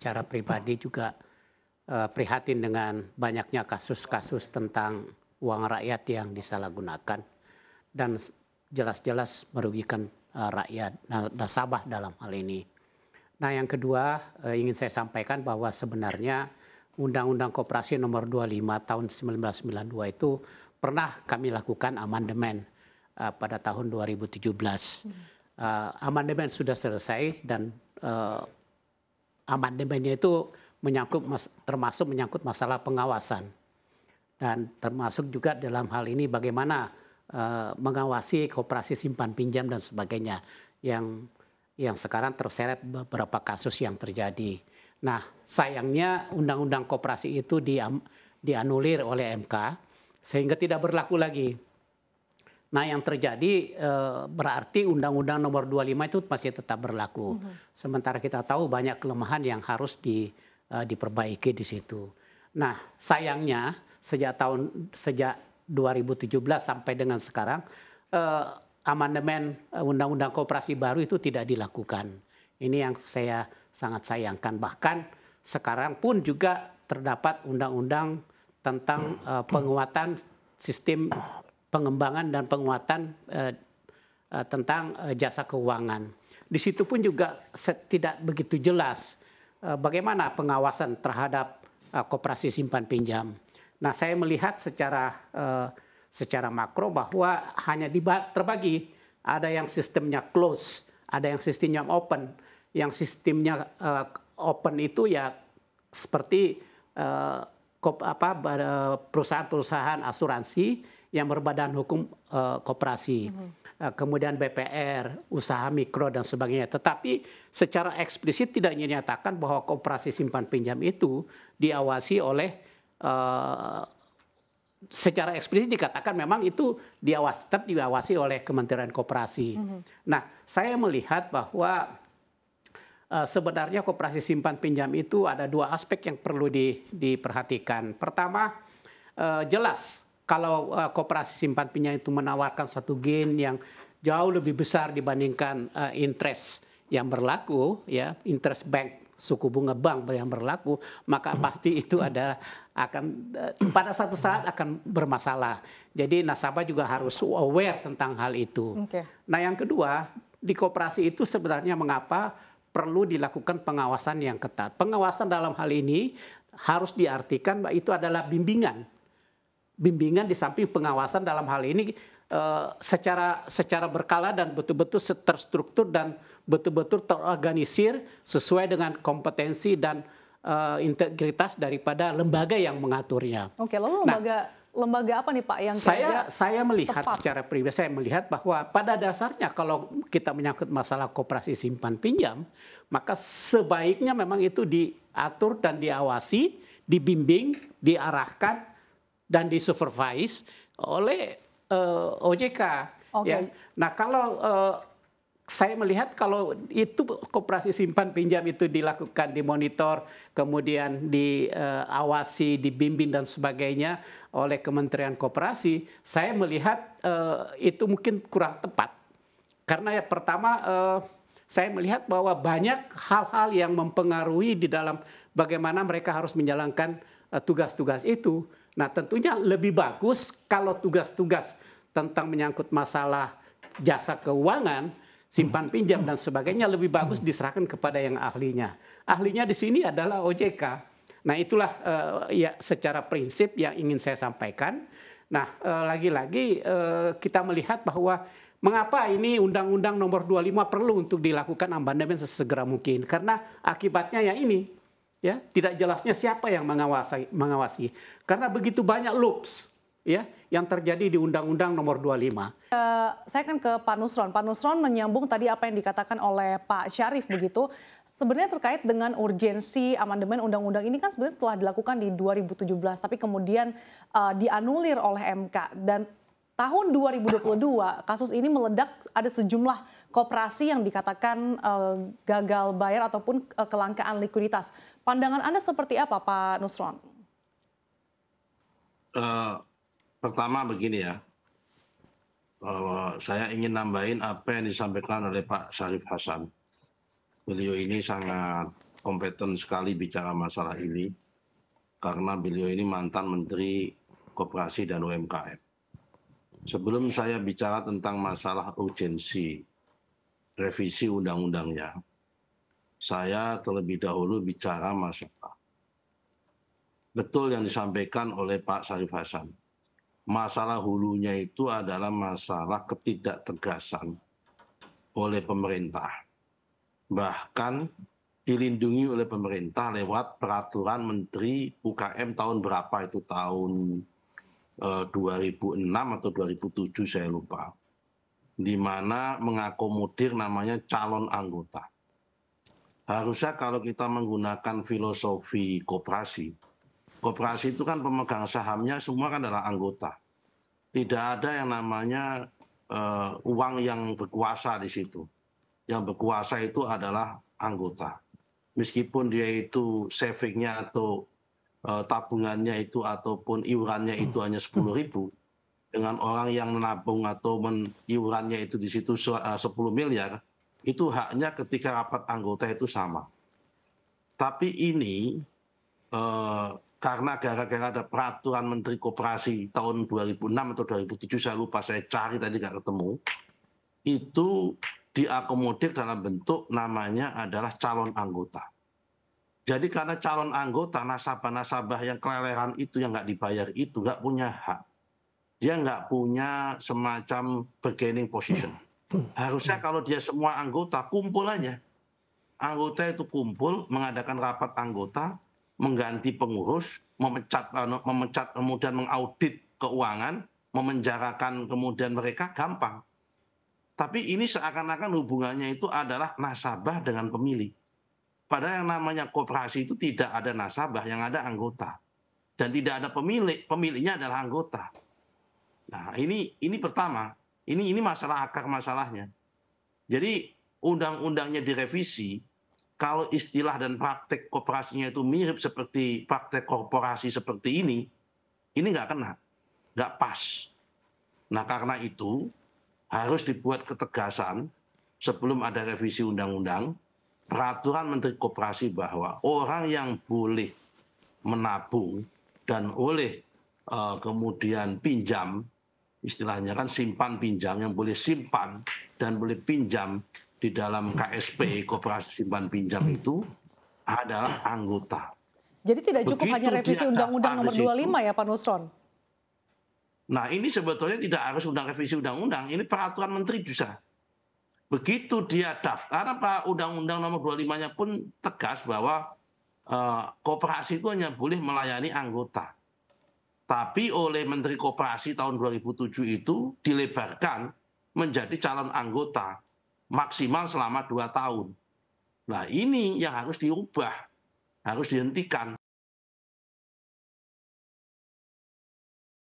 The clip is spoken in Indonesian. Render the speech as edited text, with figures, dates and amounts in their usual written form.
secara pribadi juga prihatin dengan banyaknya kasus-kasus tentang uang rakyat yang disalahgunakan dan jelas-jelas merugikan rakyat nasabah dalam hal ini. Nah, yang kedua ingin saya sampaikan bahwa sebenarnya Undang-Undang Koperasi Nomor 25 Tahun 1992 itu pernah kami lakukan amandemen pada tahun 2017. Amandemen sudah selesai dan amandemennya itu termasuk menyangkut masalah pengawasan dan termasuk juga dalam hal ini bagaimana mengawasi koperasi simpan pinjam dan sebagainya yang sekarang terseret beberapa kasus yang terjadi. Nah, sayangnya undang-undang koperasi itu dianulir oleh MK sehingga tidak berlaku lagi. Nah, yang terjadi berarti Undang-Undang Nomor 25 itu masih tetap berlaku. Sementara kita tahu banyak kelemahan yang harus diperbaiki di situ. Nah, sayangnya sejak 2017 sampai dengan sekarang amandemen Undang-Undang Koperasi baru itu tidak dilakukan. Ini yang saya sangat sayangkan. Bahkan sekarang pun juga terdapat undang-undang tentang penguatan sistem pengembangan dan penguatan tentang jasa keuangan. Di situ pun juga tidak begitu jelas bagaimana pengawasan terhadap koperasi simpan pinjam. Nah, saya melihat secara makro bahwa hanya terbagi. Ada yang sistemnya close, ada yang sistemnya open. Yang sistemnya open itu ya seperti perusahaan-perusahaan asuransi yang berbadan hukum koperasi. Kemudian BPR, usaha mikro dan sebagainya. Tetapi secara eksplisit tidak dinyatakan bahwa koperasi simpan pinjam itu diawasi oleh secara eksplisit dikatakan memang itu tetap diawasi oleh Kementerian Koperasi. Nah, saya melihat bahwa sebenarnya koperasi simpan pinjam itu ada dua aspek yang perlu diperhatikan. Pertama, jelas kalau koperasi simpan pinjam itu menawarkan satu gain yang jauh lebih besar dibandingkan interest yang berlaku, ya, interest bank, suku bunga bank yang berlaku, maka pasti itu akan pada satu saat akan bermasalah. Jadi nasabah juga harus aware tentang hal itu. Nah, yang kedua, di koperasi itu sebenarnya mengapa perlu dilakukan pengawasan yang ketat. Pengawasan dalam hal ini harus diartikan bahwa itu adalah bimbingan. Bimbingan di samping pengawasan dalam hal ini secara berkala dan betul-betul terstruktur dan betul-betul terorganisir sesuai dengan kompetensi dan integritas daripada lembaga yang mengaturnya. Oke, lalu lembaga apa nih Pak yang saya melihat tepat? Secara pribadi saya melihat bahwa pada dasarnya kalau kita menyangkut masalah koperasi simpan pinjam, maka sebaiknya memang itu diatur dan diawasi, dibimbing, diarahkan dan disupervise oleh OJK. Ya. Nah, kalau saya melihat kalau itu koperasi simpan pinjam itu dilakukan, dimonitor, kemudian diawasi, dibimbing dan sebagainya oleh Kementerian Koperasi, saya melihat itu mungkin kurang tepat. Karena ya pertama saya melihat bahwa banyak hal-hal yang mempengaruhi di dalam bagaimana mereka harus menjalankan tugas-tugas itu. Nah, tentunya lebih bagus kalau tugas-tugas tentang menyangkut masalah jasa keuangan, simpan pinjam dan sebagainya lebih bagus diserahkan kepada yang ahlinya. Ahlinya di sini adalah OJK. Nah, itulah ya secara prinsip yang ingin saya sampaikan. Nah, lagi-lagi kita melihat bahwa mengapa ini Undang-Undang Nomor 25 perlu untuk dilakukan amandemen sesegera mungkin. Karena akibatnya ya ini. Ya, tidak jelasnya siapa yang mengawasi. Karena begitu banyak loops ya yang terjadi di Undang-Undang Nomor 25. Saya kan ke Pak Nusron. Pak Nusron menyambung tadi apa yang dikatakan oleh Pak Syarif begitu. Sebenarnya terkait dengan urgensi amandemen undang-undang ini kan sebenarnya telah dilakukan di 2017, tapi kemudian dianulir oleh MK dan tahun 2022 kasus ini meledak, ada sejumlah koperasi yang dikatakan gagal bayar ataupun kelangkaan likuiditas. Pandangan Anda seperti apa Pak Nusron? Pertama begini ya, saya ingin nambahin apa yang disampaikan oleh Pak Syarif Hasan. Beliau ini sangat kompeten sekali bicara masalah ini karena beliau ini mantan Menteri Koperasi dan UMKM. Sebelum saya bicara tentang masalah urgensi revisi undang-undangnya, saya terlebih dahulu bicara masalah. Betul yang disampaikan oleh Pak Syarif Hasan. Masalah hulunya itu adalah masalah ketidaktegasan oleh pemerintah. Bahkan dilindungi oleh pemerintah lewat peraturan Menteri UKM tahun berapa itu, tahun 2006 atau 2007 saya lupa, di mana mengakomodir namanya calon anggota. Harusnya kalau kita menggunakan filosofi koperasi, koperasi itu kan pemegang sahamnya semua kan adalah anggota. Tidak ada yang namanya uang yang berkuasa di situ. Yang berkuasa itu adalah anggota. Meskipun dia itu savingnya atau tabungannya itu ataupun iurannya itu hanya 10.000, dengan orang yang menabung atau iurannya itu di situ 10 miliar, itu haknya ketika rapat anggota itu sama. Tapi ini karena gara-gara ada peraturan Menteri Koperasi tahun 2006 atau 2007, saya lupa, saya cari tadi nggak ketemu, itu diakomodir dalam bentuk namanya adalah calon anggota. Jadi karena calon anggota, nasabah-nasabah yang keleleran itu, yang nggak dibayar itu, nggak punya hak. Dia nggak punya semacam bargaining position. Harusnya kalau dia semua anggota, kumpul aja. Anggota itu kumpul, mengadakan rapat anggota, mengganti pengurus, memecat kemudian mengaudit keuangan, memenjarakan kemudian mereka, gampang. Tapi ini seakan-akan hubungannya itu adalah nasabah dengan pemilik. Padahal yang namanya koperasi itu tidak ada nasabah, yang ada anggota. Dan tidak ada pemilik, pemiliknya adalah anggota. Nah, ini pertama, ini masalah akar masalahnya. Jadi undang-undangnya direvisi, kalau istilah dan praktek koperasinya itu mirip seperti praktek korporasi seperti ini nggak kena, nggak pas. Nah, karena itu harus dibuat ketegasan sebelum ada revisi undang-undang, peraturan Menteri Koperasi bahwa orang yang boleh menabung dan oleh kemudian pinjam, istilahnya kan simpan pinjam, yang boleh simpan dan boleh pinjam di dalam KSP, Koperasi Simpan Pinjam, itu adalah anggota. Jadi tidak cukup Begitu hanya revisi Undang-Undang Nomor 25 ya Pak Nusron? Nah, ini sebetulnya tidak harus revisi undang-undang, ini peraturan menteri bisa. Begitu dia daftar, apa Undang-Undang Nomor 25-nya pun tegas bahwa koperasi itu hanya boleh melayani anggota. Tapi oleh Menteri Koperasi tahun 2007 itu dilebarkan menjadi calon anggota maksimal selama 2 tahun. Nah, ini yang harus diubah, harus dihentikan.